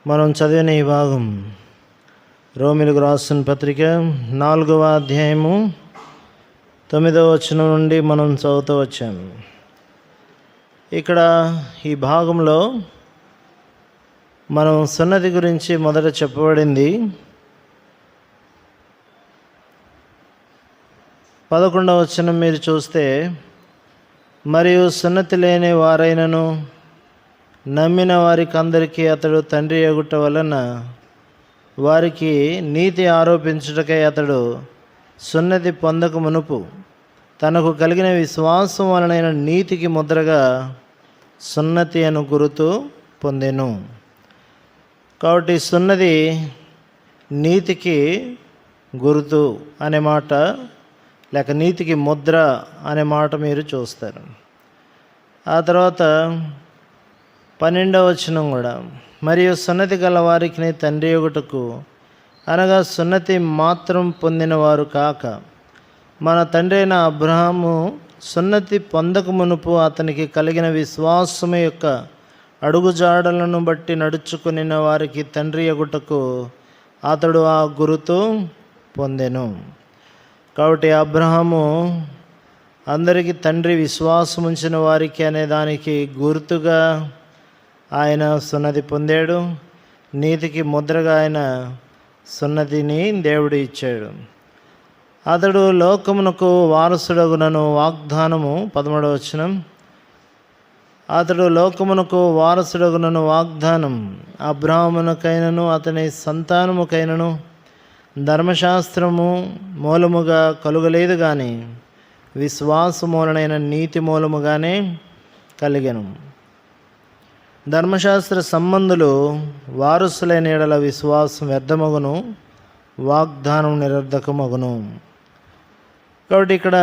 మనం చదివిన ఈ భాగం రోమీయులకు రాసిన పత్రిక 4వ అధ్యాయము 9వ వచనం నుండి మనం చదువుతూ వచ్చాము. ఇక్కడ ఈ భాగంలో మనం సున్నతి గురించి మొదట చెప్పబడింది. 11వ వచనం మీరు చూస్తే, మరియు సున్నతి లేని వారైనను నమ్మిన వారికి అందరికీ అతడు తండ్రి అగుట వలన వారికి నీతి ఆరోపించుటకై అతడు సున్నతి పొందక మునుపు తనకు కలిగిన విశ్వాసం వలనైన నీతికి ముద్రగా సున్నతి అను గురుతు పొందెను. కాబట్టి సున్నతి నీతికి గురుతు అనే మాట, లేక నీతికి ముద్ర అనే మాట మీరు చూస్తారు. ఆ తర్వాత 12వ వచనం కూడా, మరియు సున్నతి గల వారికి తండ్రి ఒకటకు అనగా సున్నతి మాత్రం పొందిన వారు కాక మన తండ్రి అయిన అబ్రహాము సున్నతి పొందక మునుపు అతనికి కలిగిన విశ్వాసము యొక్క అడుగుజాడలను బట్టి నడుచుకుని వారికి తండ్రి ఒకటకు అతడు ఆ గురుతు పొందెను. కాబట్టి అబ్రహాము అందరికీ తండ్రి, విశ్వాసం ఉంచిన వారికి అనే దానికి గుర్తుగా ఆయన సున్నతి పొందాడు. నీతికి ముద్రగా ఆయన సున్నతిని దేవుడు ఇచ్చాడు. అతడు లోకమునకు వారసుడగునను వాగ్దానము 13వ వచనం, అతడు లోకమునకు వారసుడగునను వాగ్దానం అబ్రాహామునకైనను అతని సంతానముకైనను ధర్మశాస్త్రము మూలముగా కలుగలేదు, కానీ విశ్వాసమూలనైన నీతి మూలముగానే కలిగెను. ధర్మశాస్త్ర సంబంధులు వారసులైన ఎడల విశ్వాసం వ్యర్థమగును, వాగ్దానం నిరర్ధకమగును. కాబట్టి ఇక్కడ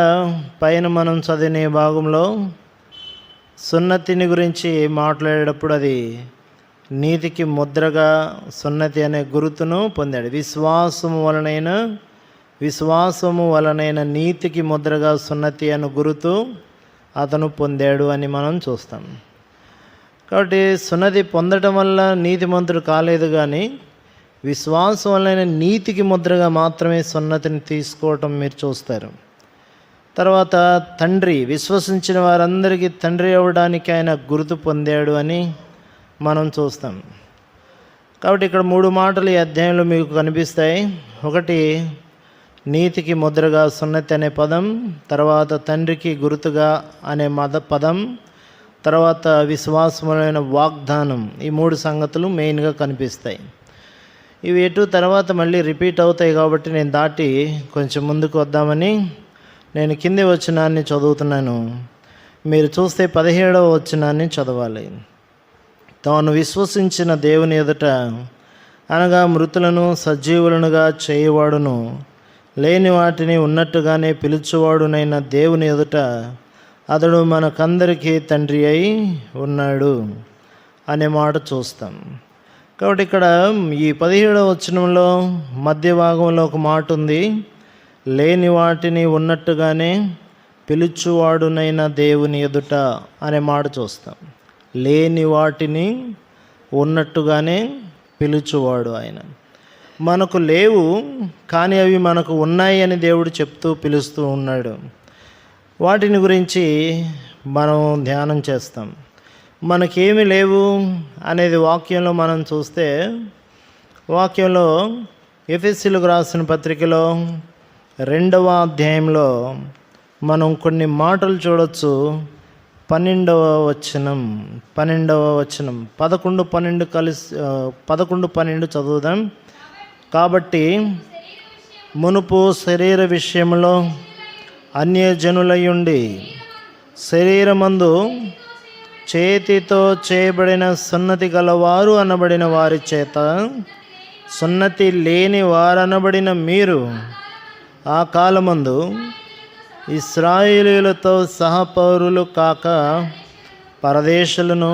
పైన మనం చదివిన భాగంలో సున్నతిని గురించి మాట్లాడేటప్పుడు అది నీతికి ముద్రగా సున్నతి అనే గురుతును పొందాడు. విశ్వాసము వలనైన నీతికి ముద్రగా సున్నతి అనే గురుతు అతను పొందాడు అని మనం చూస్తాం. కాబట్టి సున్నతి పొందడం వల్ల నీతిమంతుడు కాలేదు, కానీ విశ్వాసం వలన నీతికి ముద్రగా మాత్రమే సున్నతిని తీసుకోవటం మీరు చూస్తారు. తర్వాత తండ్రి, విశ్వసించిన వారందరికీ తండ్రి అవ్వడానికి ఆయన గుర్తు పొందాడు అని మనం చూస్తాం. కాబట్టి ఇక్కడ 3 మాటలు ఈ అధ్యాయంలో మీకు కనిపిస్తాయి. ఒకటి నీతికి ముద్రగా సున్నతి అనే పదం, తర్వాత తండ్రికి గుర్తుగా అనే పదం, తర్వాత విశ్వాసమైన వాగ్దానం. ఈ 3 సంగతులు మెయిన్గా కనిపిస్తాయి. ఇవి ఎటు తర్వాత మళ్ళీ రిపీట్ అవుతాయి కాబట్టి నేను దాటి కొంచెం ముందుకు వద్దామని నేను కింది వచనాన్ని చదువుతున్నాను. మీరు చూస్తే 17వ వచనాన్ని చదవాలి. తాను విశ్వసించిన దేవుని ఎదుట అనగా మృతులను సజీవులనుగా చేయవాడును, లేని వాటిని ఉన్నట్టుగానే పిలుచువాడునైన దేవుని ఎదుట అతడు మనకందరికీ తండ్రి అయి ఉన్నాడు అనే మాట చూస్తాం. కాబట్టి ఇక్కడ ఈ 17వ వచనంలో మధ్య భాగంలో ఒక మాట ఉంది, లేని వాటిని ఉన్నట్టుగానే పిలుచువాడునైన దేవుని ఎదుట అనే మాట చూస్తాం. లేని వాటిని ఉన్నట్టుగానే పిలుచువాడు ఆయన. మనకు లేవు, కానీ అవి మనకు ఉన్నాయి అని దేవుడు చెప్తూ పిలుస్తూ ఉన్నాడు. వాటిని గురించి మనం ధ్యానం చేస్తాం. మనకేమి లేవు అనేది వాక్యంలో మనం చూస్తే, వాక్యంలో ఎఫెసీయులకు రాసిన పత్రికలో 2వ అధ్యాయంలో మనం కొన్ని మాటలు చూడొచ్చు. 12వ వచనం 11, 12 కలిసి 11, 12 చదువుదాం. కాబట్టి మునుపు శరీర విషయంలో అన్యజనులయుండి శరీరమందు చేతితో చేయబడిన సున్నతి గలవారు అనబడిన వారి చేత సున్నతి లేని వారనబడిన మీరు ఆ కాలమందు ఇశ్రాయేలీయులతో సహపౌరులు కాక పరదేశులను,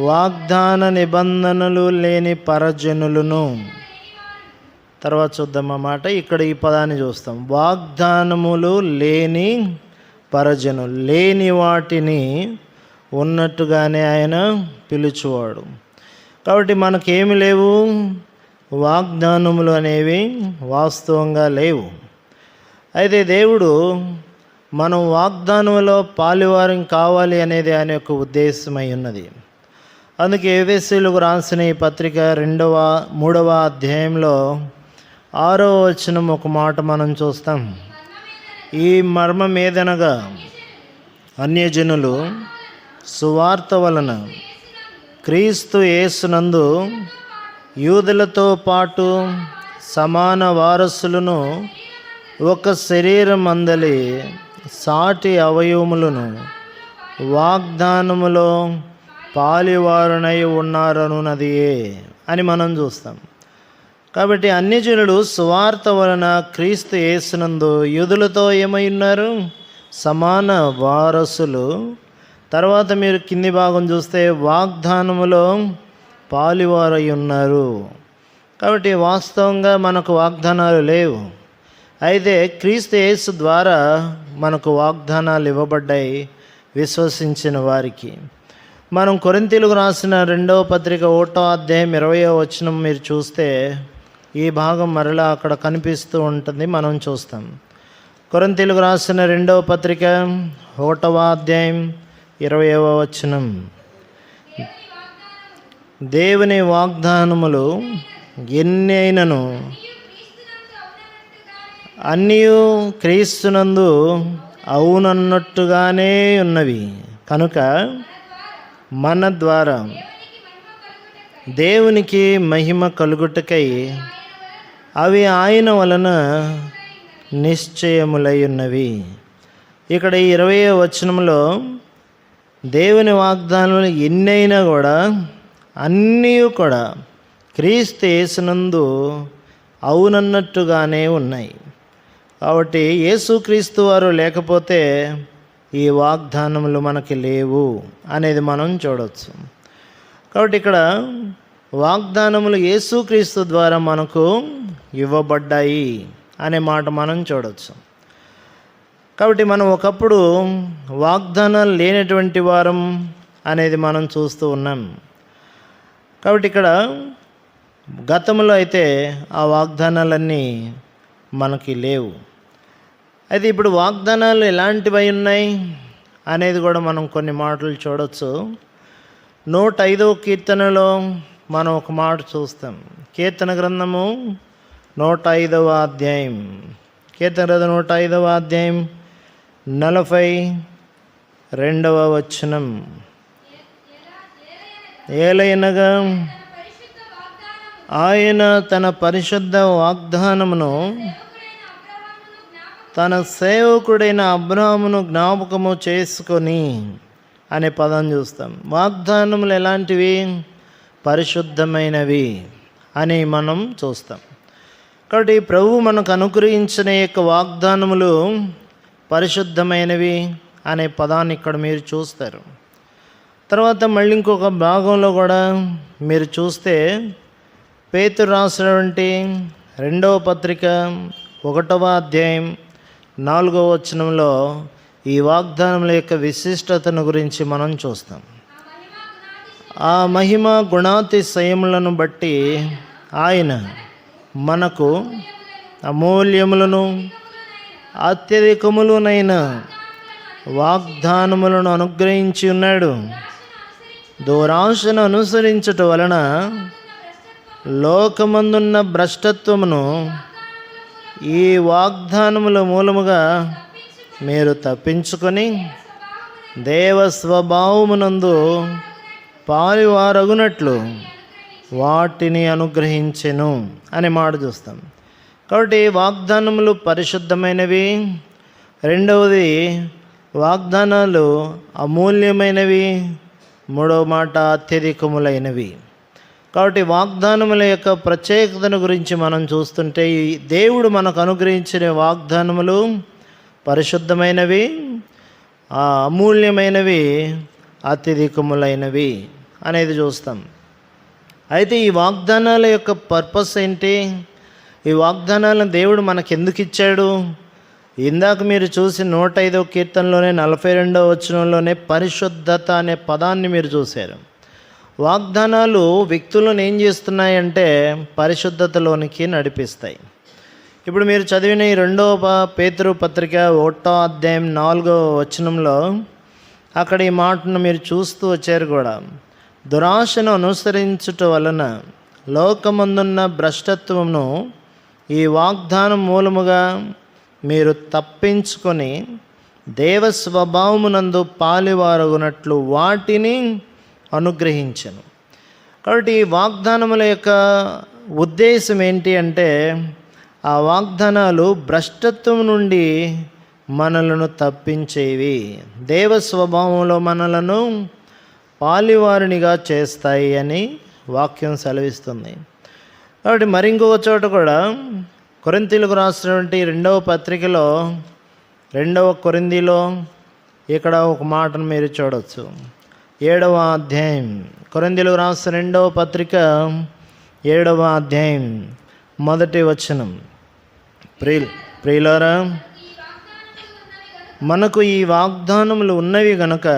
వాగ్దాన నిబంధనలు లేని పరజనులను. తర్వాత చూద్దాం ఆ మాట. ఇక్కడ ఈ పదాన్ని చూస్తాం, వాగ్దానములు లేని పరజనులు. లేని వాటిని ఉన్నట్టుగానే ఆయన పిలుచువాడు. కాబట్టి మనకేమి లేవు, వాగ్దానములు అనేవి వాస్తవంగా లేవు. అయితే దేవుడు మనం వాగ్దానంలో పాలువారం కావాలి అనేది ఆయన యొక్క ఉద్దేశమై ఉన్నది. అందుకే ఎఫెసీయులకు రాసిన ఈ పత్రిక 3వ అధ్యాయంలో 6వ వచనం ఒక మాట మనం చూస్తాం. ఈ మర్మం ఏదనగా అన్యజనులు సువార్త వలన క్రీస్తు యేసునందు యూదులతో పాటు సమాన వారసులను, ఒక శరీరం అందలి సాటి అవయవములను వాగ్దానములో పాలివారునై ఉన్నారనున్నదియే అని మనం చూస్తాం. కాబట్టి అన్యజనులు సువార్త వలన క్రీస్తు యేసునందు యూదులతో ఏమై ఉన్నారు, సమాన వారసులు. తర్వాత మీరు కింది భాగం చూస్తే వాగ్దానములో పాలివారై ఉన్నారు. కాబట్టి వాస్తవంగా మనకు వాగ్దానాలు లేవు. అయితే క్రీస్తు యేసు ద్వారా మనకు వాగ్దానాలు ఇవ్వబడ్డాయి విశ్వసించిన వారికి. మనం కొరింథీయులకు రాసిన 2వ పత్రిక 1వ అధ్యాయం 20వ వచనం మీరు చూస్తే ఈ భాగం మరలా అక్కడ కనిపిస్తూ ఉంటుంది, మనం చూస్తాం. కొరింథీయులకు రాసిన 2వ పత్రిక 1వ అధ్యాయం 20వ వచనం, దేవుని వాగ్దానములు ఎన్ని అయినను అన్నీ క్రీస్తునందు అవునన్నట్టుగానే ఉన్నవి కనుక మన ద్వారా దేవునికి మహిమ కలుగుటకై అవి ఆయన వలన నిశ్చయములై ఉన్నవి. ఇక్కడ 20వ వచనంలో దేవుని వాగ్దానాలు ఎన్నైనా కూడా అన్నీ కూడా క్రీస్తు యేసునందు అవునన్నట్టుగానే ఉన్నాయి. కాబట్టి యేసుక్రీస్తు వారు లేకపోతే ఈ వాగ్దానములు మనకి లేవు అనేది మనం చూడవచ్చు. కాబట్టి ఇక్కడ వాగ్దానములు యేసుక్రీస్తు ద్వారా మనకు ఇవ్వబడ్డాయి అనే మాట మనం చూడవచ్చు. కాబట్టి మనం ఒకప్పుడు వాగ్దానాలు లేనటువంటి వారం అనేది మనం చూస్తూ ఉన్నాం. కాబట్టి ఇక్కడ గతంలో అయితే ఆ వాగ్దానాలన్నీ మనకి లేవు. అయితే ఇప్పుడు వాగ్దానాలు ఎలాంటివి ఉన్నాయి అనేది కూడా మనం కొన్ని మాటలు చూడవచ్చు. 105వ కీర్తనలో మనం ఒక మాట చూస్తాం. కీర్తన గ్రంథము 105వ అధ్యాయం, కీర్తన గ్రంథం 105వ అధ్యాయం 42వ వచనం, ఏలైనగా ఆయన తన పరిశుద్ధ వాగ్దానమును తన సేవకుడైన అబ్రాహామును జ్ఞాపకము చేసుకొని అనే పదం చూస్తాం. వాగ్దానములు ఎలాంటివి, పరిశుద్ధమైనవి అని మనం చూస్తాం. కాబట్టి ప్రభు మనకు అనుగ్రహించిన యొక్క వాగ్దానములు పరిశుద్ధమైనవి అనే పదాన్ని ఇక్కడ మీరు చూస్తారు. తర్వాత మళ్ళీ ఇంకొక భాగంలో కూడా మీరు చూస్తే పేతురు రాసినటువంటి 2వ పత్రిక 1వ అధ్యాయం 4వ వచనంలో ఈ వాగ్దానముల యొక్క విశిష్టతను గురించి మనం చూస్తాం. ఆ మహిమ గుణాతిశయములను బట్టి ఆయన మనకు అమూల్యములను అత్యధికములునైన వాగ్దానములను అనుగ్రహించి ఉన్నాడు. దురాశను అనుసరించుట వలన లోకమందున్న భ్రష్టత్వమును ఈ వాగ్దానముల మూలముగా మీరు తప్పించుకొని దేవ స్వభావమునందు పాలువారగునట్లు వాటిని అనుగ్రహించెను అనే మాట చూస్తాం. కాబట్టి వాగ్దానములు పరిశుద్ధమైనవి. రెండవది వాగ్దానాలు అమూల్యమైనవి. మూడవ మాట అత్యధికములైనవి. కాబట్టి వాగ్దానముల యొక్క ప్రత్యేకతను గురించి మనం చూస్తుంటే దేవుడు మనకు అనుగ్రహించిన వాగ్దానములు పరిశుద్ధమైనవి, అమూల్యమైనవి, అత్యధికములైనవి అనేది చూస్తాం. అయితే ఈ వాగ్దానాల యొక్క పర్పస్ ఏంటి? ఈ వాగ్దానాలను దేవుడు మనకెందుకు ఇచ్చాడు? ఇందాక మీరు చూసి 105వ కీర్తనలోనే 42వ వచనంలోనే పరిశుద్ధత అనే పదాన్ని మీరు చూశారు. వాగ్దానాలు వ్యక్తులను ఏం చేస్తున్నాయంటే పరిశుద్ధతలోనికి నడిపిస్తాయి. ఇప్పుడు మీరు చదివిన ఈ 2వ పేతురు పత్రిక 1వ అధ్యాయం 4వ వచనంలో అక్కడ ఈ మాటను మీరు చూస్తూ వచ్చారు కూడా. దురాశను అనుసరించుట వలన లోకమందున్న భ్రష్టత్వమును ఈ వాగ్దానం మూలముగా మీరు తప్పించుకొని దేవ స్వభావమునందు పాలివారగునట్లు వాటిని అనుగ్రహించను. కాబట్టి ఈ వాగ్దానముల యొక్క ఉద్దేశం ఏంటి అంటే ఆ వాగ్దానాలు భ్రష్టత్వం నుండి మనలను తప్పించేవి, దేవ స్వభావంలో మనలను పాలివారినిగా చేస్తాయి అని వాక్యం సెలవిస్తుంది. కాబట్టి మరి ఇంకొక చోట కూడా కొరింథీయులకు రాసినటువంటి 2వ పత్రికలో 2వ కొరింథీలో ఇక్కడ ఒక మాటను మీరు చూడవచ్చు. 7వ అధ్యాయం, కొరింథీయులకు రాసిన 2వ పత్రిక 7వ అధ్యాయం 1వ వచనం. ప్రియులారా, మనకు ఈ వాగ్దానములు ఉన్నవి గనుక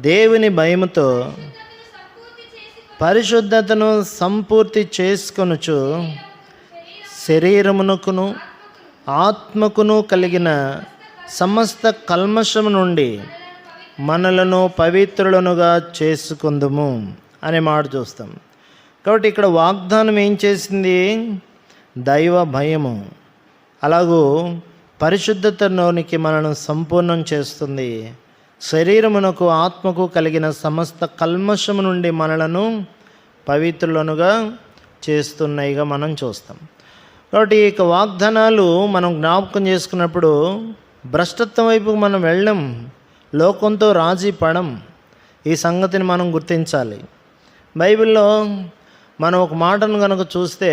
దేవుని భయముతో పరిశుద్ధతను సంపూర్తి చేసుకొనుచు శరీరమునకును ఆత్మకును కలిగిన సమస్త కల్మషము నుండి మనలను పవిత్రులనుగా చేసుకుందుము అనే మాట చూస్తాం. కాబట్టి ఇక్కడ వాగ్దానం ఏం చేసింది? దైవ భయము. అలాగూ పరిశుద్ధతలోనికి మనను సంపూర్ణం చేస్తుంది. శరీరమునకు ఆత్మకు కలిగిన సమస్త కల్మషము నుండి మనలను పవిత్రులనుగా చేస్తున్నాయిగా మనం చూస్తాం. కాబట్టి ఇక వాగ్దానాలు మనం జ్ఞాపకం చేసుకున్నప్పుడు భ్రష్టత్వం వైపు మనం వెళ్ళం, లోకంతో రాజీ పడం. ఈ సంగతిని మనం గుర్తించాలి. బైబిల్లో మనం ఒక మాటను కనుక చూస్తే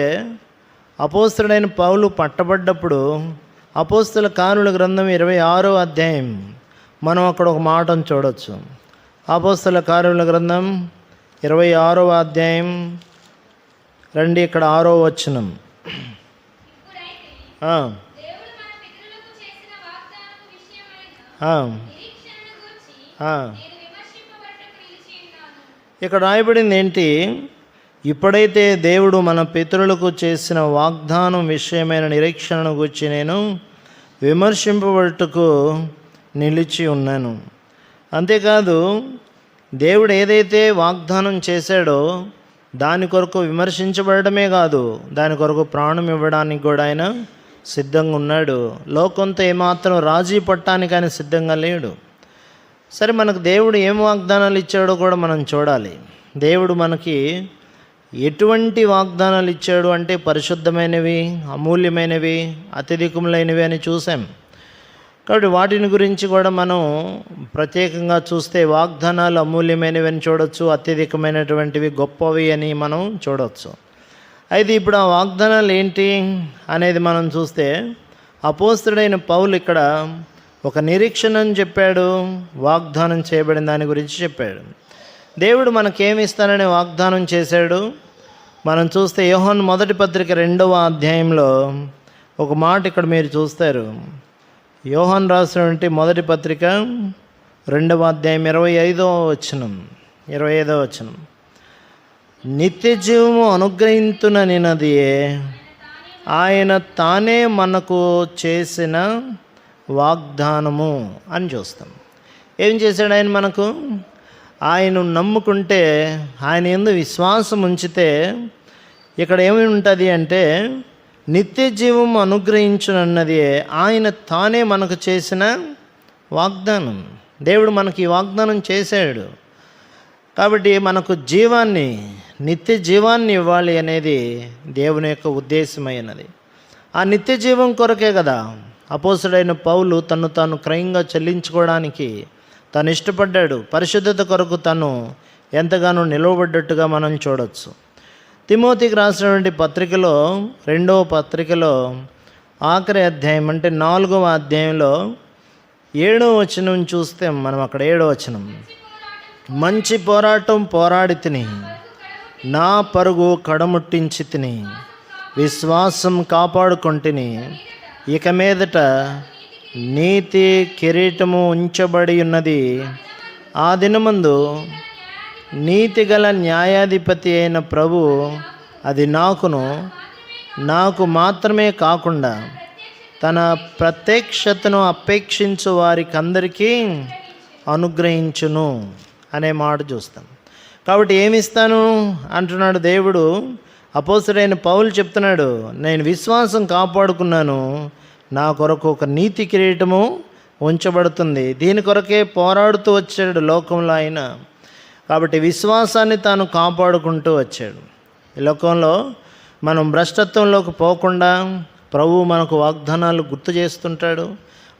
అపోస్తలుడైన పౌలు పట్టబడ్డప్పుడు అపోస్తల కార్యుల గ్రంథం 26వ అధ్యాయం మనం అక్కడ ఒక మాటను చూడవచ్చు. అపోస్తల కార్యుల గ్రంథం 26వ అధ్యాయం రండి, ఇక్కడ 6వ వచనం. ఇక్కడ రాయబడింది ఏంటి? ఇప్పుడైతే దేవుడు మన పితరులకు చేసిన వాగ్దానం విషయమైన నిరీక్షణను గురించి నేను విమర్శింపబట్టుకు నిలిచి ఉన్నాను. అంతేకాదు, దేవుడు ఏదైతే వాగ్దానం చేశాడో దాని కొరకు విమర్శించబడమే కాదు, దాని కొరకు ప్రాణం ఇవ్వడానికి కూడా ఆయన సిద్ధంగా ఉన్నాడు. లోకంతో ఏమాత్రం రాజీ పట్టడానికి ఆయన సిద్ధంగా లేడు. సరే, మనకు దేవుడు ఏం వాగ్దానాలు ఇచ్చాడో కూడా మనం చూడాలి. దేవుడు మనకి ఎటువంటి వాగ్దానాలు ఇచ్చాడు అంటే పరిశుద్ధమైనవి, అమూల్యమైనవి, అత్యధికములైనవి అని చూసాం. కాబట్టి వాటిని గురించి కూడా మనం ప్రత్యేకంగా చూస్తే వాగ్దానాలు అమూల్యమైనవి అని చూడవచ్చు, అత్యధికమైనటువంటివి గొప్పవి అని మనం చూడవచ్చు. అయితే ఇప్పుడు ఆ వాగ్దానాలు ఏంటి అనేది మనం చూస్తే అపోస్తలుడైన పౌలు ఇక్కడ ఒక నిరీక్షణను చెప్పాడు, వాగ్దానం చేయబడిన దాని గురించి చెప్పాడు. దేవుడు మనకేమి ఇస్తానని వాగ్దానం చేశాడు. మనం చూస్తే యోహాను మొదటి పత్రిక 2వ అధ్యాయంలో ఒక మాట ఇక్కడ మీరు చూస్తారు. యోహాను రాసినటువంటి మొదటి పత్రిక 2వ అధ్యాయం 25వ వచనం. నిత్య జీవము అనుగ్రహించుననినదియే ఆయన తానే మనకు చేసిన వాగ్దానము అని చూస్తాం. ఏం చేశాడు ఆయన మనకు? ఆయన నమ్ముకుంటే, ఆయన యందు విశ్వాసం ఉంచితే ఇక్కడ ఏమి ఉంటుంది అంటే నిత్య జీవం అనుగ్రహించునన్నది ఆయన తానే మనకు చేసిన వాగ్దానం. దేవుడు మనకి ఈ వాగ్దానం చేశాడు. కాబట్టి మనకు జీవాన్ని, నిత్య జీవాన్ని ఇవ్వాలి అనేది దేవుని యొక్క ఉద్దేశమైనది. ఆ నిత్య జీవం కొరకే కదా అపోస్తలుడైన పౌలు తను తాను క్రయంగా చెల్లించుకోవడానికి తను ఇష్టపడ్డాడు. పరిశుద్ధత కొరకు తను ఎంతగానో నిలవబడ్డట్టుగా మనం చూడవచ్చు. తిమోతికి రాసినటువంటి పత్రికలో 2వ పత్రికలో ఆఖరి అధ్యాయం అంటే 4వ అధ్యాయంలో 7వ వచనం చూస్తే మనం అక్కడ 7వ వచనం, మంచి పోరాటం పోరాడి తిని, నా పరుగు కడముట్టించి తిని, విశ్వాసం కాపాడుకొంటిని, ఇక మీదట నీతి కిరీటము ఉంచబడి ఉన్నది, ఆ దినమందు నీతిగల న్యాయాధిపతి అయిన ప్రభు అది నాకు మాత్రమే కాకుండా తన ప్రత్యక్షతను అపేక్షించు వారికి అందరికీ అనుగ్రహించును అనే మాట చూస్తాం. కాబట్టి ఏమిస్తాను అంటున్నాడు దేవుడు. అపోస్తలుడైన పౌలు చెప్తున్నాడు, నేను విశ్వాసం కాపాడుకున్నాను, నా కొరకు ఒక నీతి కిరీటము ఉంచబడుతుంది. దీని కొరకే పోరాడుతూ వచ్చాడు లోకంలో ఆయన. కాబట్టి విశ్వాసాన్ని తాను కాపాడుకుంటూ వచ్చాడు. ఈ లోకంలో మనం భ్రష్టత్వంలోకి పోకుండా ప్రభువు మనకు వాగ్దానాలు గుర్తు చేస్తుంటాడు,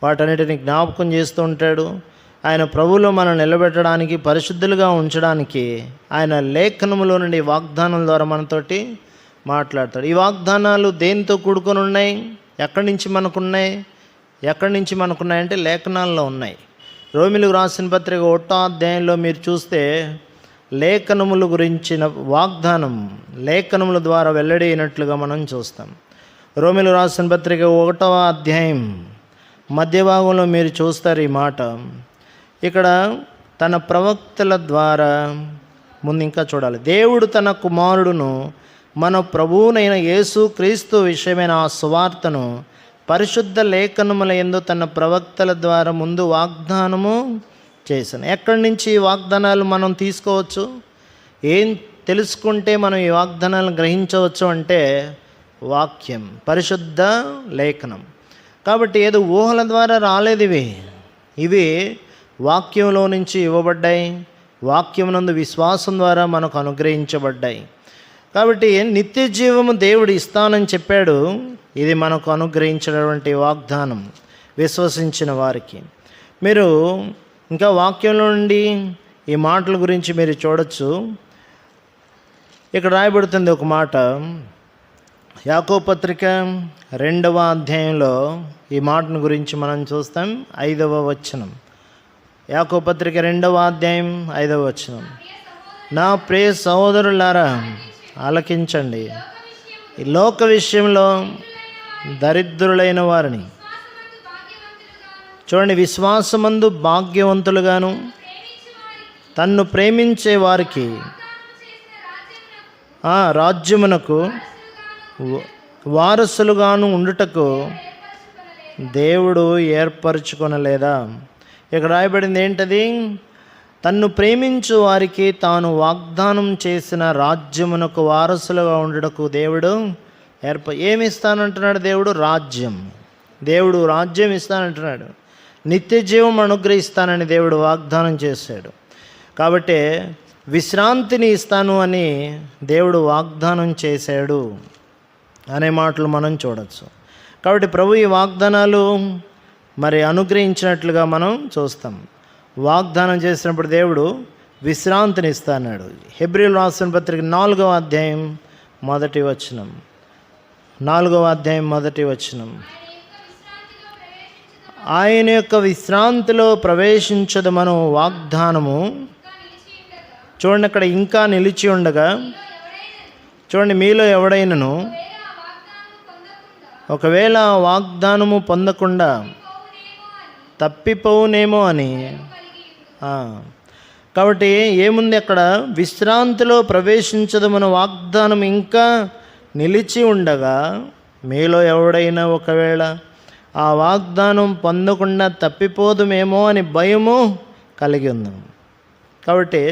వాటన్నిటిని జ్ఞాపకం చేస్తూ ఉంటాడు. ఆయన ప్రభువులో మనం నిలబెట్టడానికి, పరిశుద్ధులుగా ఉంచడానికి ఆయన లేఖనములో నుండి వాగ్దానం ద్వారా మనతోటి మాట్లాడతాడు. ఈ వాగ్దానాలు దేనితో కూడుకొని ఉన్నాయి? ఎక్కడి నుంచి మనకున్నాయంటే లేఖనాల్లో ఉన్నాయి. రోమిలకు రాసిన పత్రిక 1వ అధ్యాయంలో మీరు చూస్తే లేఖనముల గురించిన వాగ్దానం లేఖనముల ద్వారా వెల్లడైనట్లుగా మనం చూస్తాం. రోమిలకు రాసిన పత్రిక 1వ అధ్యాయం మధ్య భాగంలో మీరు చూస్తారు ఈ మాట. ఇక్కడ తన ప్రవక్తల ద్వారా ముందు ఇంకా చూడాలి. దేవుడు తన కుమారుడును మన ప్రభువునైన యేసు క్రీస్తు విషయమైన ఆ సువార్తను పరిశుద్ధ లేఖనముల యందు తన ప్రవక్తల ద్వారా ముందు వాగ్దానము చేశాను. ఎక్కడి నుంచి ఈ వాగ్దానాలు మనం తీసుకోవచ్చు? ఏం తెలుసుకుంటే మనం ఈ వాగ్దానాలను గ్రహించవచ్చు అంటే వాక్యం, పరిశుద్ధ లేఖనం. కాబట్టి ఏదో ఊహల ద్వారా రాలేదు, ఇవి వాక్యంలో నుంచి ఇవ్వబడ్డాయి, వాక్యమునందు విశ్వాసం ద్వారా మనకు అనుగ్రహించబడ్డాయి. కాబట్టి నిత్య జీవము దేవుడు ఇస్తానని చెప్పాడు. ఇది మనకు అనుగ్రహించినటువంటి వాగ్దానం విశ్వసించిన వారికి. మీరు ఇంకా వాక్యంలో నుండి ఈ మాటల గురించి మీరు చూడొచ్చు. ఇక్కడ రాయబడుతుంది ఒక మాట, యాకోబు పత్రిక 2వ అధ్యాయంలో ఈ మాటను గురించి మనం చూస్తాం. 5వ వచనం, యాకోబు పత్రిక 2వ అధ్యాయం 5వ వచనం. నా ప్రియ సహోదరులారా ఆలకించండి, ఈ లోక విషయంలో దరిద్రులైన వారిని చూడండి, విశ్వాసమందు భాగ్యవంతులుగాను తన్ను ప్రేమించే వారికి రాజ్యమునకు వారసులుగాను ఉండుటకు దేవుడు ఏర్పరచుకొనలేదా? ఇక్కడ రాయబడింది ఏంటది? తన్ను ప్రేమించు వారికి తాను వాగ్దానం చేసిన రాజ్యమునకు వారసులుగా ఉండుటకు దేవుడు ఏమి ఇస్తానంటున్నాడు? దేవుడు రాజ్యం ఇస్తానంటున్నాడు. నిత్య జీవం అనుగ్రహిస్తానని దేవుడు వాగ్దానం చేశాడు. కాబట్టి విశ్రాంతిని ఇస్తాను అని దేవుడు వాగ్దానం చేశాడు అనే మాటలు మనం చూడవచ్చు. కాబట్టి ప్రభు ఈ వాగ్దానాలు మరి అనుగ్రహించినట్లుగా మనం చూస్తాం. వాగ్దానం చేసినప్పుడు దేవుడు విశ్రాంతిని ఇస్తాడు. హెబ్రీయులకు రాసిన పత్రిక 4వ అధ్యాయం 1వ వచనం, 4వ అధ్యాయం 1వ వచనం, ఆయన యొక్క విశ్రాంతిలో ప్రవేశించదు మనం వాగ్దానము. చూడండి, అక్కడ ఇంకా నిలిచి ఉండగా, చూడండి, మీలో ఎవడైనను ఒకవేళ వాగ్దానము పొందకుండా తప్పిపోవునేమో అని. కాబట్టి ఏముంది అక్కడ? విశ్రాంతిలో ప్రవేశించదు మన వాగ్దానం ఇంకా నిలిచి ఉండగా మీలో ఎవడైనా ఒకవేళ ఆ వాగ్దానం పొందకుండా తప్పిపోదుమేమో అని భయము కలిగి ఉన్నాం. కాబట్టి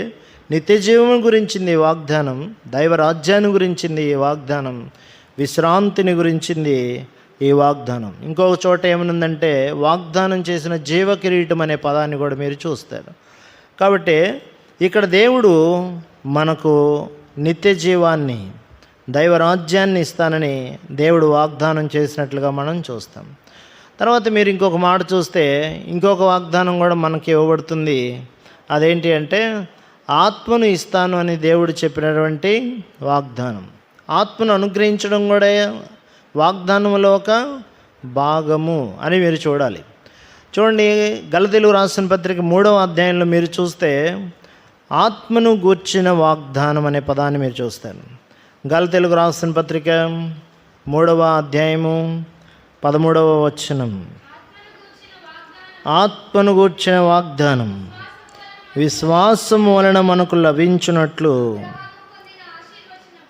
నిత్య జీవం గురించింది ఈ వాగ్దానం, దైవరాజ్యాన్ని గురించింది ఈ వాగ్దానం, విశ్రాంతిని గురించింది ఈ వాగ్దానం. ఇంకొక చోట ఏమనుందంటే వాగ్దానం చేసిన జీవ కిరీటం అనే పదాన్ని కూడా మీరు చూస్తారు. కాబట్టి ఇక్కడ దేవుడు మనకు నిత్య జీవాన్ని, దైవరాజ్యాన్ని ఇస్తానని దేవుడు వాగ్దానం చేసినట్లుగా మనం చూస్తాం. తర్వాత మీరు ఇంకొక మాట చూస్తే ఇంకొక వాగ్దానం కూడా మనకి ఇవ్వబడుతుంది. అదేంటి అంటే ఆత్మను ఇస్తాను అని దేవుడు చెప్పినటువంటి వాగ్దానం. ఆత్మను అనుగ్రహించడం కూడా వాగ్దానంలో ఒక భాగము అని మీరు చూడాలి. చూడండి, గలతీయులకు రాసిన పత్రిక 3వ అధ్యాయంలో మీరు చూస్తే ఆత్మను గూర్చిన వాగ్దానం అనే పదాన్ని మీరు చూస్తారు. గలతీయులకు రాసిన పత్రిక 3వ అధ్యాయము 13వ వచనం, ఆత్మను గూర్చిన వాగ్దానం విశ్వాసము వలన మనకు లభించున్నట్లు.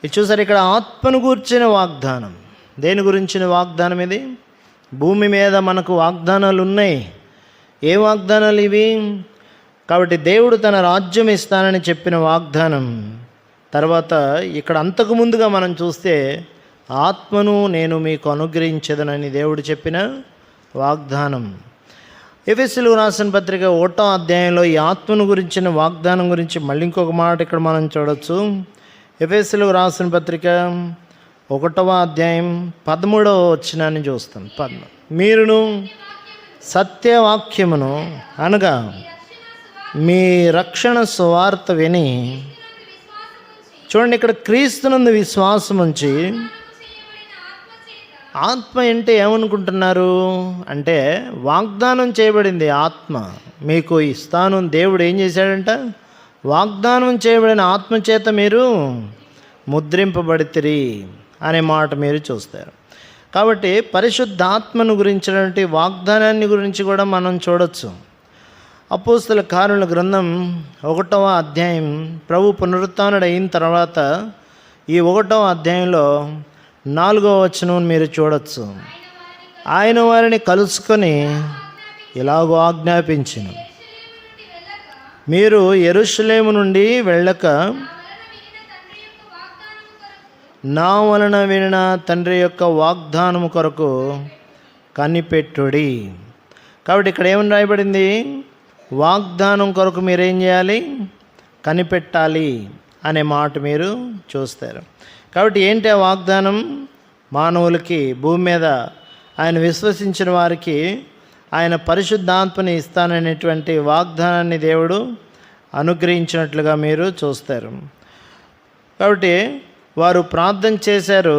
ఇది చూసారు, ఇక్కడ ఆత్మను గూర్చిన వాగ్దానం. దేని గురించిన వాగ్దానం ఇది? భూమి మీద మనకు వాగ్దానాలు ఉన్నాయి. ఏ వాగ్దానాలు ఇవి? కాబట్టి దేవుడు తన రాజ్యం ఇస్తానని చెప్పిన వాగ్దానం. తర్వాత ఇక్కడ అంతకు ముందుగా మనం చూస్తే ఆత్మను నేను మీకు అనుగ్రహించదనని దేవుడు చెప్పిన వాగ్దానం. ఎఫెసీయులకు రాసిన పత్రిక 1వ అధ్యాయంలో ఈ ఆత్మను గురించిన వాగ్దానం గురించి మళ్ళీ ఇంకొక మాట ఇక్కడ మనం చూడవచ్చు. ఎఫెసీయులకు రాసిన పత్రిక 1వ అధ్యాయం 13వ వచనాన్ని చూస్తాం. మీరును సత్యవాక్యమును అనగా మీ రక్షణ సువార్త విని, చూడండి ఇక్కడ క్రీస్తునందు విశ్వాసం ఉంచి, ఆత్మ అంటే ఏమనుకుంటున్నారు అంటే వాగ్దానం చేయబడింది ఆత్మ మీకు ఇస్తాను. దేవుడు ఏం చేశాడంట? వాగ్దానం చేయబడిన ఆత్మ చేత మీరు ముద్రింపబడితిరి అనే మాట మీరు చూస్తారు. కాబట్టి పరిశుద్ధాత్మను గురించినటువంటి వాగ్దానాన్ని గురించి కూడా మనం చూడవచ్చు. అపోస్తల కార్యాల గ్రంథం 1వ అధ్యాయం, ప్రభు పునరుత్థానుడు అయిన తర్వాత ఈ 1వ అధ్యాయంలో 4వ వచనం మీరు చూడవచ్చు. ఆయన వారిని కలుసుకొని ఇలాగో ఆజ్ఞాపించెను, మీరు యెరూషలేము నుండి వెళ్ళక నా వలన వినిన తండ్రి యొక్క వాగ్దానము కొరకు కనిపెట్టుడి. కాబట్టి ఇక్కడ ఏమని రాయబడింది? వాగ్దానం కొరకు మీరేం చేయాలి? కనిపెట్టాలి అనే మాట మీరు చూస్తారు. కాబట్టి ఏంటి ఆ వాగ్దానం? మానవులకి భూమి మీద ఆయన విశ్వసించిన వారికి ఆయన పరిశుద్ధాత్మని ఇస్తాననేటువంటి వాగ్దానాన్ని దేవుడు అనుగ్రహించినట్లుగా మీరు చూస్తారు. కాబట్టి వారు ప్రార్థన చేశారు,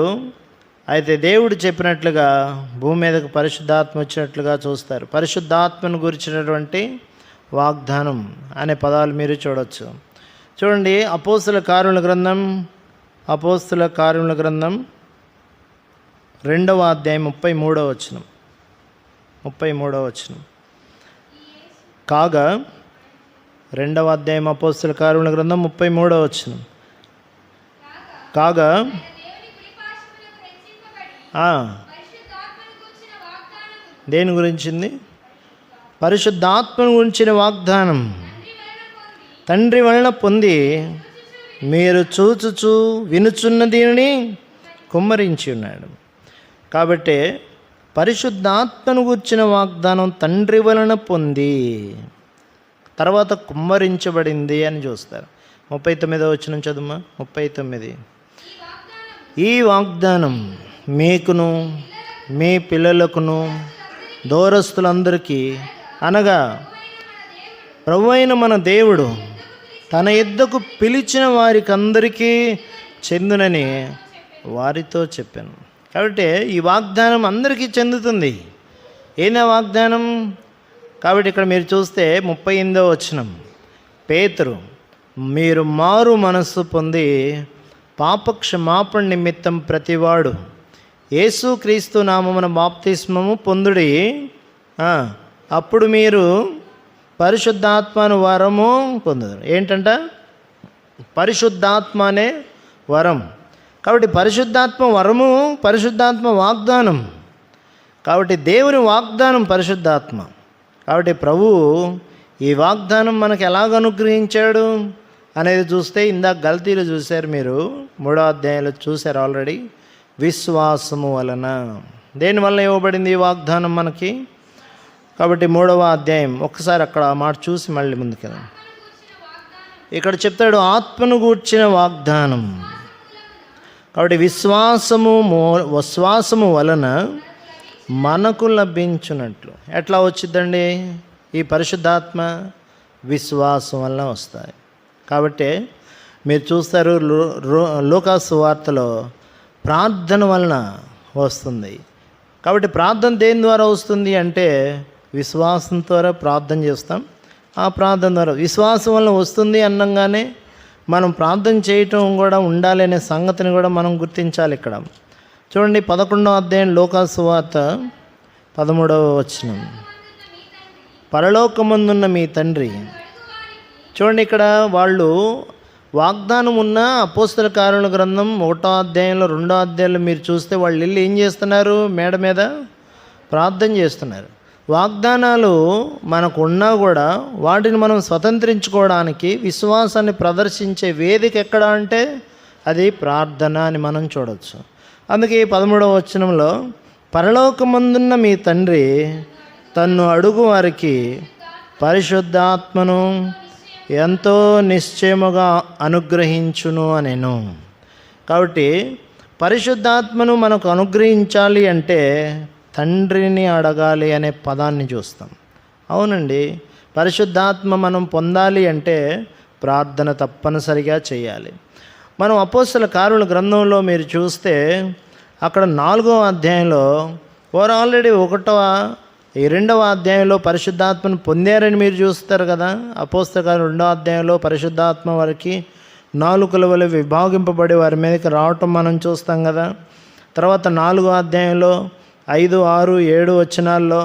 అయితే దేవుడు చెప్పినట్లుగా భూమి మీదకు పరిశుద్ధాత్మ వచ్చినట్లుగా చూస్తారు. పరిశుద్ధాత్మను గురించినటువంటి వాగ్దానం అనే పదాలు మీరు చూడవచ్చు. చూడండి, అపోస్తల కార్యముల గ్రంథం 2వ అధ్యాయం 33వ వచనం. కాగా 2వ అధ్యాయం అపోస్తల కార్యముల గ్రంథం 33వ వచనం. కాగా దేని గురించింది? పరిశుద్ధాత్మను గురించిన వాగ్దానం. తండ్రి వలన పొంది మీరు చూచుచు వినుచున్న దీనిని కుమ్మరించి ఉన్నాడు. కాబట్టి పరిశుద్ధాత్మను గురించిన వాగ్దానం తండ్రి వలన పొంది తర్వాత కుమ్మరించబడింది అని చూస్తారు. 39వ వచనం చదువు. 39. ఈ వాగ్దానం మీకును మీ పిల్లలకును దూరస్తులందరికీ అనగా ప్రభువైన మన దేవుడు తన యొద్దకు పిలిచిన వారికి అందరికీ చెందునని వారితో చెప్పాను. కాబట్టి ఈ వాగ్దానం అందరికీ చెందుతుంది. ఏనా వాగ్దానం? కాబట్టి ఇక్కడ మీరు చూస్తే 38వ వచనం, పేతురు మీరు మారు మనస్సు పొంది పాపక్షమాపణ నిమిత్తం ప్రతివాడు యేసుక్రీస్తు నామమున బాప్తిస్మము పొందుడి, అప్పుడు మీరు పరిశుద్ధాత్మను వరము పొందుతారు. ఏంటంట? పరిశుద్ధాత్మ అనే వరం. కాబట్టి పరిశుద్ధాత్మ వరము, పరిశుద్ధాత్మ వాగ్దానం. కాబట్టి దేవుని వాగ్దానం పరిశుద్ధాత్మ. కాబట్టి ప్రభువు ఈ వాగ్దానం మనకు ఎలాగ అనుగ్రహించాడు అనేది చూస్తే ఇందాక గల్తీలు చూశారు మీరు, 3వ అధ్యాయంలో చూశారు ఆల్రెడీ. విశ్వాసము వలన. దేనివల్ల ఇవ్వబడింది ఈ వాగ్దానం మనకి? కాబట్టి 3వ అధ్యాయం ఒకసారి అక్కడ ఆ మాట చూసి మళ్ళీ ముందుకెళ్ళాం. ఇక్కడ చెప్తాడు ఆత్మను గూర్చిన వాగ్దానం. కాబట్టి విశ్వాసము వలన మనకు లభించున్నట్లు. ఎట్లా వచ్చిందండి ఈ పరిశుద్ధాత్మ? విశ్వాసం వలన వస్తాయి. కాబట్టి మీరు చూస్తారు లూకాసు వార్తలో ప్రార్థన వలన వస్తుంది. కాబట్టి ప్రార్థన దేని ద్వారా వస్తుంది అంటే విశ్వాసం ద్వారా ప్రార్థన చేస్తాం. ఆ ప్రార్థన ద్వారా విశ్వాసం వలన వస్తుంది అనగానే మనం ప్రార్థన చేయటం కూడా ఉండాలి అనే సంగతిని కూడా మనం గుర్తించాలి. ఇక్కడ చూడండి 11వ అధ్యాయం లూకాసు వార్త 13వ వచనం. పరలోకమందున్న మీ తండ్రి చూడండి, ఇక్కడ వాళ్ళు వాగ్దానం ఉన్న అపోస్తల కార్యాల గ్రంథం 1వ అధ్యాయంలో 2వ అధ్యాయంలో మీరు చూస్తే వాళ్ళు వెళ్ళి ఏం చేస్తున్నారు? మేడ మీద ప్రార్థన చేస్తున్నారు. వాగ్దానాలు మనకు ఉన్నా కూడా వాటిని మనం స్వతంత్రించుకోవడానికి విశ్వాసాన్ని ప్రదర్శించే వేదిక ఎక్కడ అంటే అది ప్రార్థన అని మనం చూడవచ్చు. అందుకే 13వ వచనంలో పరలోకమందున్న మీ తండ్రి తన్ను అడుగు వారికి పరిశుద్ధాత్మను ఎంతో నిశ్చయముగా అనుగ్రహించును అనెను. కాబట్టి పరిశుద్ధాత్మను మనకు అనుగ్రహించాలి అంటే తండ్రిని అడగాలి అనే పదాన్ని చూస్తాం. అవునండి, పరిశుద్ధాత్మ మనం పొందాలి అంటే ప్రార్థన తప్పనిసరిగా చేయాలి. మనం అపోస్తల కార్యాల గ్రంథంలో మీరు చూస్తే అక్కడ 4వ అధ్యాయంలో వారు ఆల్రెడీ 2వ అధ్యాయంలో పరిశుద్ధాత్మను పొందారని మీరు చూస్తారు కదా. అపోస్తల కార్యాలు 2వ అధ్యాయంలో పరిశుద్ధాత్మ వారికి నాలుకల వలె విభాగింపబడి వారి మీదకి రావటం మనం చూస్తాం కదా. తర్వాత 4వ అధ్యాయంలో 5, 6, 7 వచనాల్లో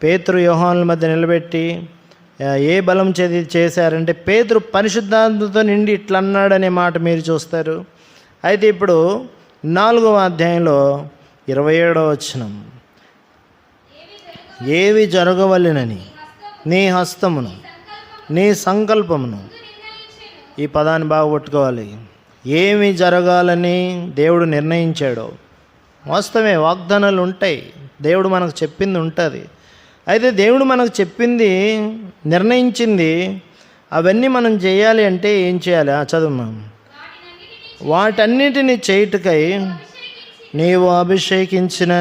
పేతురు యోహానుల మధ్య నిలబెట్టి ఏ బలం చేశారంటే పేతురు పరిశుద్ధాత్మతో నిండి ఇట్లా అన్నాడనే మాట మీరు చూస్తారు. అయితే ఇప్పుడు 4వ అధ్యాయంలో 27వ వచనం, ఏవి జరగవలెనని నీ హస్తమును నీ సంకల్పమును, ఈ పదాన్ని బాగా పట్టుకోవాలి. ఏమి జరగాలని దేవుడు నిర్ణయించాడో, వాస్తవమే వాగ్దానాలు ఉంటాయి, దేవుడు మనకు చెప్పింది ఉంటుంది. అయితే దేవుడు మనకు చెప్పింది నిర్ణయించింది అవన్నీ మనం చేయాలి అంటే ఏం చేయాలి? చదువు. వాటన్నిటిని చేయుటకై నీవు అభిషేకించిన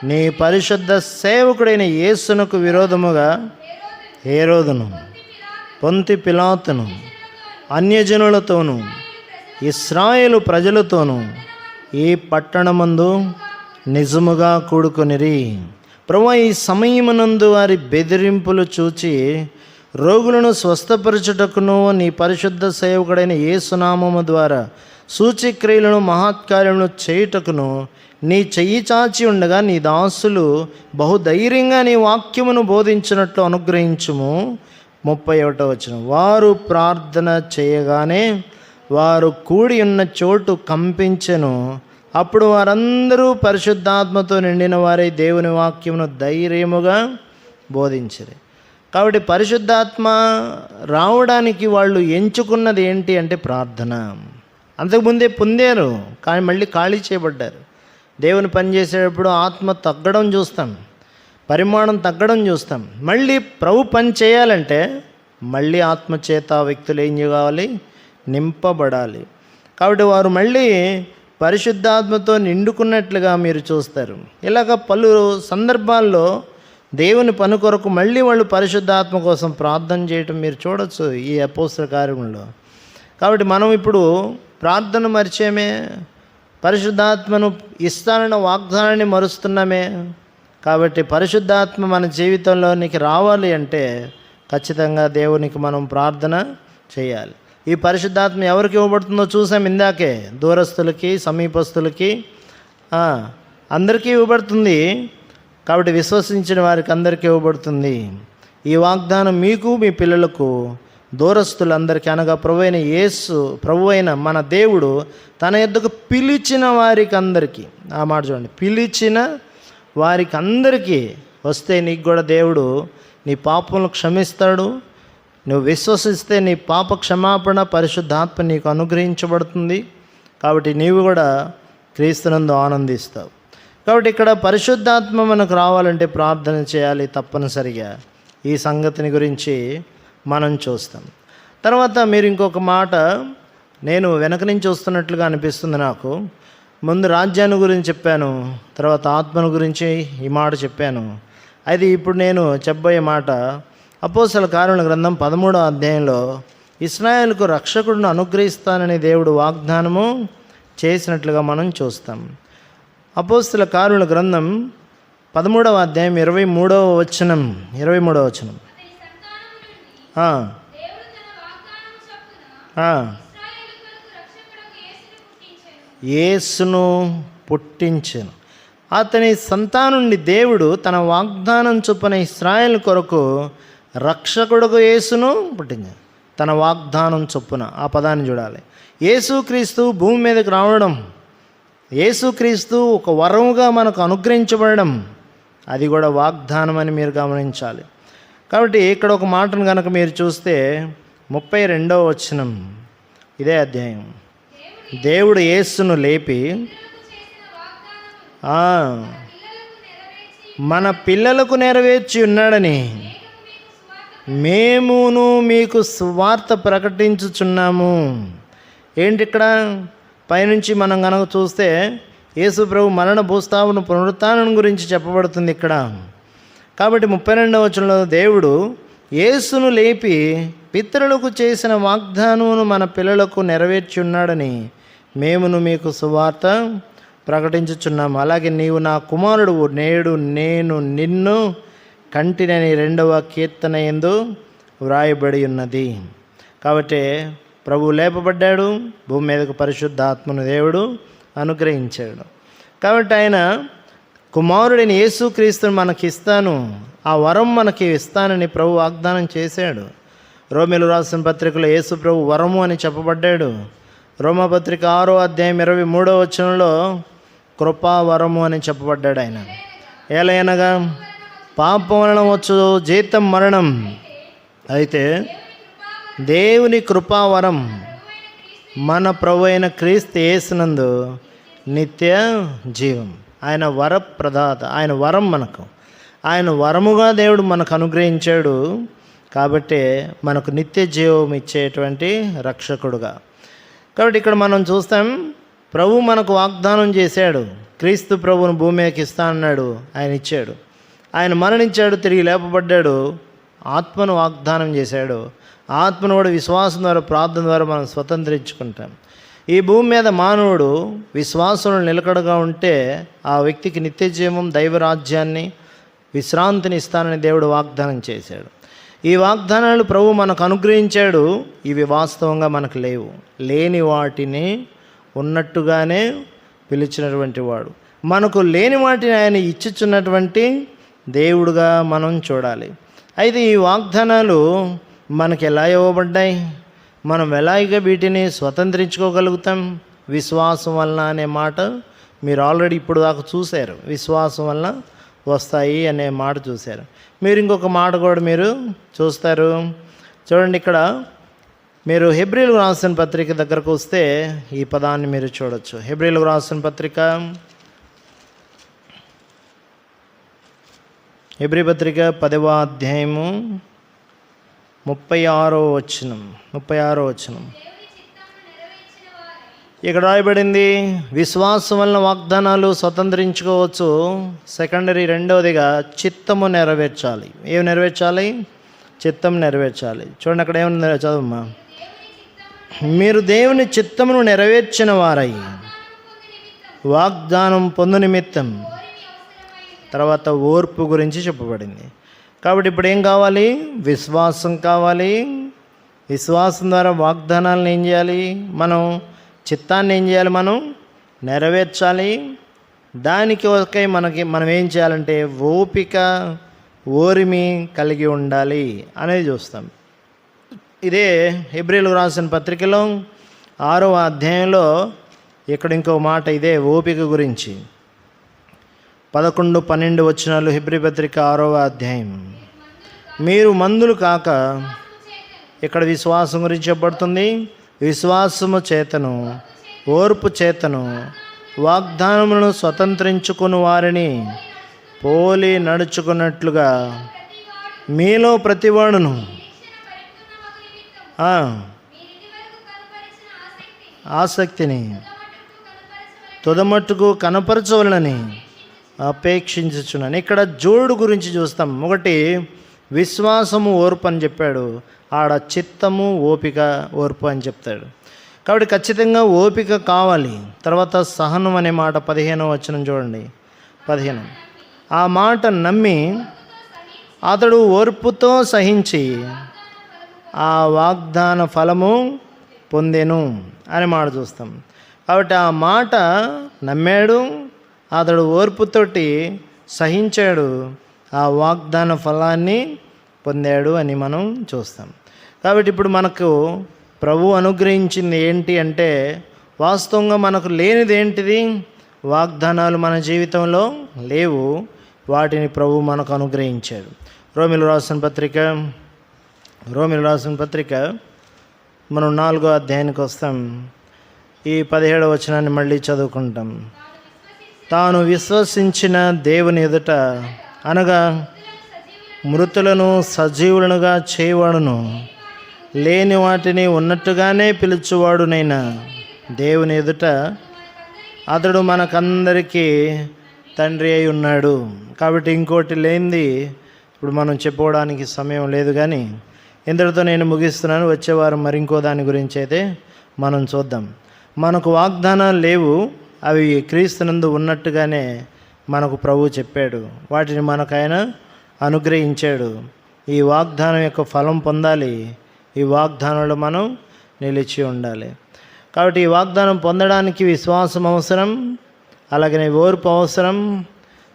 నీ పరిశుద్ధ సేవకుడైన యేసునకు విరోధముగా హేరోదును, పొంతి పిలాతును, అన్యజనులతోనూ ఇశ్రాయేలు ప్రజలతోనూ ఈ పట్టణమందు నిజముగా కూడుకొనిరి. ప్రభువా, ఈ సమయమునందు వారి బెదిరింపులు చూచి రోగులను స్వస్థపరచుటకును నీ పరిశుద్ధ సేవకుడైన యేసునామము ద్వారా సూచక్రియలను మహత్కార్యములను చేయుటకును నీ చెయ్యి చాచి ఉండగా నీ దాసులు బహుధైర్యంగా నీ వాక్యమును బోధించినట్లు అనుగ్రహించుము. 31వ వచనం, వారు ప్రార్థన చేయగానే వారు కూడి ఉన్న చోటు కంపించెను. అప్పుడు వారందరూ పరిశుద్ధాత్మతో నిండిన వారై దేవుని వాక్యమును ధైర్యముగా బోధించరు. కాబట్టి పరిశుద్ధాత్మ రావడానికి వాళ్ళు ఎంచుకున్నది ఏంటి అంటే ప్రార్థన. అంతకుముందే పొందారు, కానీ మళ్ళీ ఖాళీ చేయబడ్డారు. దేవుని పని చేసేటప్పుడు ఆత్మ తగ్గడం చూస్తాం, పరిమాణం తగ్గడం చూస్తాం. మళ్ళీ ప్రభు పని చేయాలంటే మళ్ళీ ఆత్మచేత వ్యక్తులు ఏం కావాలి? నింపబడాలి. కాబట్టి వారు మళ్ళీ పరిశుద్ధాత్మతో నిండుకున్నట్లుగా మీరు చూస్తారు. ఇలాగ పలు సందర్భాల్లో దేవుని పని కొరకు మళ్ళీ వాళ్ళు పరిశుద్ధాత్మ కోసం ప్రార్థన చేయటం మీరు చూడవచ్చు ఈ అపోస్తల కార్యంలో. కాబట్టి మనం ఇప్పుడు ప్రార్థన మరిచేమే, పరిశుద్ధాత్మను ఇస్తానన్న వాగ్దానాన్ని మరుస్తున్నామే. కాబట్టి పరిశుద్ధాత్మ మన జీవితంలోనికి రావాలి అంటే ఖచ్చితంగా దేవునికి మనం ప్రార్థన చేయాలి. ఈ పరిశుద్ధాత్మ ఎవరికి ఇవ్వబడుతుందో చూసాం ఇందాకే, దూరస్తులకి, సమీపస్తులకి, అందరికీ ఇవ్వబడుతుంది. కాబట్టి విశ్వసించిన వారికి అందరికీ ఇవ్వబడుతుంది. ఈ వాగ్దానం మీకు, మీ పిల్లలకు, దూరస్తులందరికీ, అనగా ప్రభు అయిన మన దేవుడు తన యొద్దకు పిలిచిన వారికి అందరికీ, ఆ మాట చూడండి, పిలిచిన వారికి అందరికీ వస్తే నీకు కూడా దేవుడు నీ పాపములను క్షమిస్తాడు. నువ్వు విశ్వసిస్తే నీ పాప క్షమాపణ, పరిశుద్ధాత్మ నీకు అనుగ్రహించబడుతుంది. కాబట్టి నీవు కూడా క్రీస్తునందు ఆనందిస్తావు. కాబట్టి ఇక్కడ పరిశుద్ధాత్మ మనకు రావాలంటే ప్రార్థన చేయాలి తప్పనిసరిగా. ఈ సంగతిని గురించి మనం చూస్తాం. తర్వాత మీరు ఇంకొక మాట, నేను వెనక నుంచి వస్తున్నట్లుగా అనిపిస్తుంది నాకు. ముందు రాజ్యాన్ని గురించి చెప్పాను, తర్వాత ఆత్మను గురించి ఈ మాట చెప్పాను. అయితే ఇప్పుడు నేను చెప్పబోయే మాట అపోస్తల కార్యాల గ్రంథం 13వ అధ్యాయంలో ఇశ్రాయేలుకు రక్షకుడిని అనుగ్రహిస్తానని దేవుడు వాగ్దానము చేసినట్లుగా మనం చూస్తాం. అపోస్తల కార్యాల గ్రంథం 13వ అధ్యాయం 23వ వచనం. యేసును పుట్టించెను. అతని సంతానుండి దేవుడు తన వాగ్దానం చొప్పున ఇశ్రాయేలు కొరకు రక్షకుడుకు యేసును పుట్టించాడు. తన వాగ్దానం చొప్పున. ఆ పదాన్ని చూడాలి. యేసుక్రీస్తు భూమి మీదకి రావడం, యేసుక్రీస్తు ఒక వరముగా మనకు అనుగ్రహించబడడం, అది కూడా వాగ్దానం అని మీరు గమనించాలి. కాబట్టి ఇక్కడ ఒక మాటను కనుక మీరు చూస్తే 32వ వచనం ఇదే అధ్యాయం. దేవుడు యేసును లేపి మన పిల్లలకు నెరవేర్చి ఉన్నాడని మేమును మీకు సువార్త ప్రకటించుచున్నాము. ఏంటి ఇక్కడ పైనుంచి మనం కనుక చూస్తే యేసు ప్రభు మరణ భూస్థాపన పునరుత్థానం గురించి చెప్పబడుతుంది ఇక్కడ. కాబట్టి 32వ వచనంలో దేవుడు యేసును లేపి పితరులకు చేసిన వాగ్దానమును మన పిల్లలకు నెరవేర్చి ఉన్నాడని మేమును మీకు సువార్త ప్రకటించుచున్నాము. అలాగే నీవు నా కుమారుడు, నేడు నేను నిన్ను కంటినని 2వ కీర్తన యందు వ్రాయబడి ఉన్నది. కాబట్టి ప్రభువు లేపబడ్డాడు, భూమి మీదకు పరిశుద్ధాత్మను దేవుడు అనుగ్రహించాడు. కాబట్టి ఆయన కుమారుడిని యేసుక్రీస్తుని మనకి ఇస్తాను, ఆ వరం మనకి ఇస్తానని ప్రభు వాగ్దానం చేశాడు. రోమీలు రాసిన పత్రికలో యేసు ప్రభు వరము అని చెప్పబడ్డాడు. రోమపత్రిక 6వ అధ్యాయం 23వ వచనంలో కృపావరము అని చెప్పబడ్డాడు ఆయన. ఏలయనగా పాపం వలన వచ్చు జీతం మరణం, అయితే దేవుని కృపావరం మన ప్రభు అయిన క్రీస్తు యేసునందు నిత్య జీవం. ఆయన వరప్రదాత, ఆయన వరం మనకు, ఆయన వరముగా దేవుడు మనకు అనుగ్రహించాడు. కాబట్టి మనకు నిత్య జీవం ఇచ్చేటువంటి రక్షకుడుగా. కాబట్టి ఇక్కడ మనం చూస్తాం, ప్రభు మనకు వాగ్దానం చేశాడు. క్రీస్తు ప్రభువును భూమి మీదకి ఇస్తానన్నాడు, ఆయన ఇచ్చాడు. ఆయన మరణించాడు, తిరిగి లేపబడ్డాడు, ఆత్మను వాగ్దానం చేశాడు. ఆత్మను కూడా విశ్వాసం ద్వారా, ప్రార్థన ద్వారా మనం స్వతంత్రించుకుంటాం. ఈ భూమి మీద మానవుడు విశ్వాసంలో నిలకడగా ఉంటే ఆ వ్యక్తికి నిత్య జీవం, దైవరాజ్యాన్ని, విశ్రాంతిని ఇస్తానని దేవుడు వాగ్దానం చేశాడు. ఈ వాగ్దానాలు ప్రభు మనకు అనుగ్రహించాడు. ఇవి వాస్తవంగా మనకు లేవు. లేని వాటిని ఉన్నట్టుగానే పిలిచినటువంటి వాడు, మనకు లేని వాటిని ఆయన ఇచ్చుచున్నటువంటి దేవుడుగా మనం చూడాలి. అయితే ఈ వాగ్దానాలు మనకి ఎలా ఇవ్వబడ్డాయి, మనం ఎలాగ వీటిని స్వతంత్రించుకోగలుగుతాం? విశ్వాసం వలన అనే మాట మీరు ఆల్రెడీ ఇప్పుడు దాకా చూశారు. విశ్వాసం వలన వస్తాయి అనే మాట చూశారు. మీరు ఇంకొక మాట కూడా మీరు చూస్తారు. చూడండి, ఇక్కడ మీరు హెబ్రీయులకు రాసిన పత్రిక దగ్గరకు వస్తే ఈ పదాన్ని మీరు చూడొచ్చు. హెబ్రీయులకు రాసిన పత్రిక, హెబ్రీ పత్రిక 10వ అధ్యాయము 36వ వచనం. ఇక్కడ రాయబడింది, విశ్వాసం వలన వాగ్దానాలు స్వతంత్రించుకోవచ్చు. సెకండరీ, రెండవదిగా చిత్తము నెరవేర్చాలి. ఏమి నెరవేర్చాలి? చిత్తం నెరవేర్చాలి. చూడండి అక్కడ ఏమన్నా చదువమ్మా. మీరు దేవుని చిత్తమును నెరవేర్చిన వారై వాగ్దానం పొందు నిమిత్తం. తర్వాత ఓర్పు గురించి చెప్పబడింది. కాబట్టి ఇప్పుడు ఏం కావాలి? విశ్వాసం కావాలి. విశ్వాసం ద్వారా వాగ్దానాలను ఏం చేయాలి? మనం చిత్తాన్ని ఏం చేయాలి? మనం నెరవేర్చాలి. దానికి ఒకే మనం ఏం చేయాలంటే ఓపిక, ఓరిమి కలిగి ఉండాలి అనేది చూస్తాం. ఇదే హెబ్రీయులకు రాసిన పత్రికలో 6వ అధ్యాయంలో ఇక్కడ ఇంకో మాట ఇదే ఓపిక గురించి. 11, 12 వచనాలు హెబ్రీ పత్రిక 6వ అధ్యాయం. మీరు మందులు కాక, ఇక్కడ విశ్వాసం గురించి చెప్పబడుతుంది. విశ్వాసము చేతను, ఓర్పు చేతను వాగ్దానములను స్వతంత్రించుకుని వారిని పోలి నడుచుకున్నట్లుగా మీలో ప్రతివాడును ఆసక్తిని తుదమట్టుకు కనపరచవలనని అపేక్షించుచున్నాను. ఇక్కడ జోడు గురించి చూస్తాం. ఒకటి విశ్వాసము, ఓర్పు అని చెప్పాడు. ఆడ చిత్తము, ఓపిక, ఓర్పు అని చెప్తాడు. కాబట్టి ఖచ్చితంగా ఓపిక కావాలి. తర్వాత సహనం అనే మాట 15వ వచనం చూడండి. 15, ఆ మాట నమ్మి అతడు ఓర్పుతో సహించి ఆ వాగ్దాన ఫలము పొందెను అనే మాట చూస్తాం. కాబట్టి ఆ మాట నమ్మాడు, అతడు ఓర్పుతోటి సహించాడు, ఆ వాగ్దాన ఫలాన్ని పొందాడు అని మనం చూస్తాం. కాబట్టి ఇప్పుడు మనకు ప్రభు అనుగ్రహించింది ఏంటి అంటే, వాస్తవంగా మనకు లేనిది ఏంటిది? వాగ్దానాలు మన జీవితంలో లేవు, వాటిని ప్రభు మనకు అనుగ్రహించాడు. రోమిలు రాసిన పత్రిక మనం 4వ అధ్యాయానికి వస్తాం. ఈ 17వ వచనాన్ని మళ్ళీ చదువుకుంటాం. తాను విశ్వసించిన దేవుని ఎదుట, అనగా మృతులను సజీవులనుగా చేయవాడును, లేని వాటిని ఉన్నట్టుగానే పిలుచువాడునైనా దేవుని ఎదుట అతడు మనకందరికీ తండ్రి అయి ఉన్నాడు. కాబట్టి ఇంకోటి లేనిది ఇప్పుడు మనం చెప్పుకోవడానికి సమయం లేదు, కానీ ఇంతటితో నేను ముగిస్తున్నాను. వచ్చేవారం మరింకో దాని గురించి అయితే మనం చూద్దాం. మనకు వాగ్దానాలు లేవు, అవి క్రీస్తునందు ఉన్నట్టుగానే మనకు ప్రభు చెప్పాడు, వాటిని మనకు ఆయన అనుగ్రహించాడు. ఈ వాగ్దానం యొక్క ఫలం పొందాలి, ఈ వాగ్దానంలో మనం నిలిచి ఉండాలి. కాబట్టి ఈ వాగ్దానం పొందడానికి విశ్వాసం అవసరం, అలాగనే ఓర్పు అవసరం,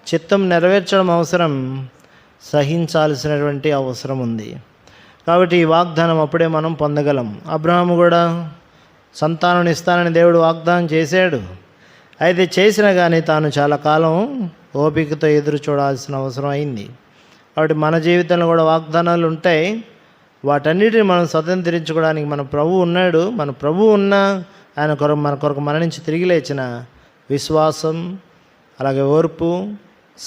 చిత్తం నెరవేర్చడం అవసరం, సహించాల్సినటువంటి అవసరం ఉంది. కాబట్టి ఈ వాగ్దానం అప్పుడే మనం పొందగలం. అబ్రహాము కూడా సంతానం ఇస్తానని దేవుడు వాగ్దానం చేశాడు. అయితే చేసినా కానీ తాను చాలా కాలం ఓపికతో ఎదురు చూడాల్సిన అవసరం అయింది. కాబట్టి మన జీవితంలో కూడా వాగ్దానాలు ఉంటాయి, వాటన్నిటిని మనం స్వతంత్రించుకోవడానికి మన ప్రభు ఉన్నాడు. మన ప్రభు ఉన్న ఆయన మన కొరకు మరణించి తిరిగి లేచిన విశ్వాసం, అలాగే ఓర్పు,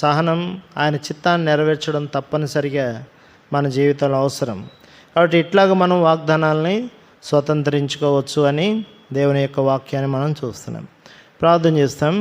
సహనం, ఆయన చిత్తాన్ని నెరవేర్చడం తప్పనిసరిగా మన జీవితంలో అవసరం. కాబట్టి ఇట్లాగ మనం వాగ్దానాలని స్వతంత్రించుకోవచ్చు అని దేవుని యొక్క వాక్యాన్ని మనం చూస్తున్నాం. ప్రార్థన చేస్తాం.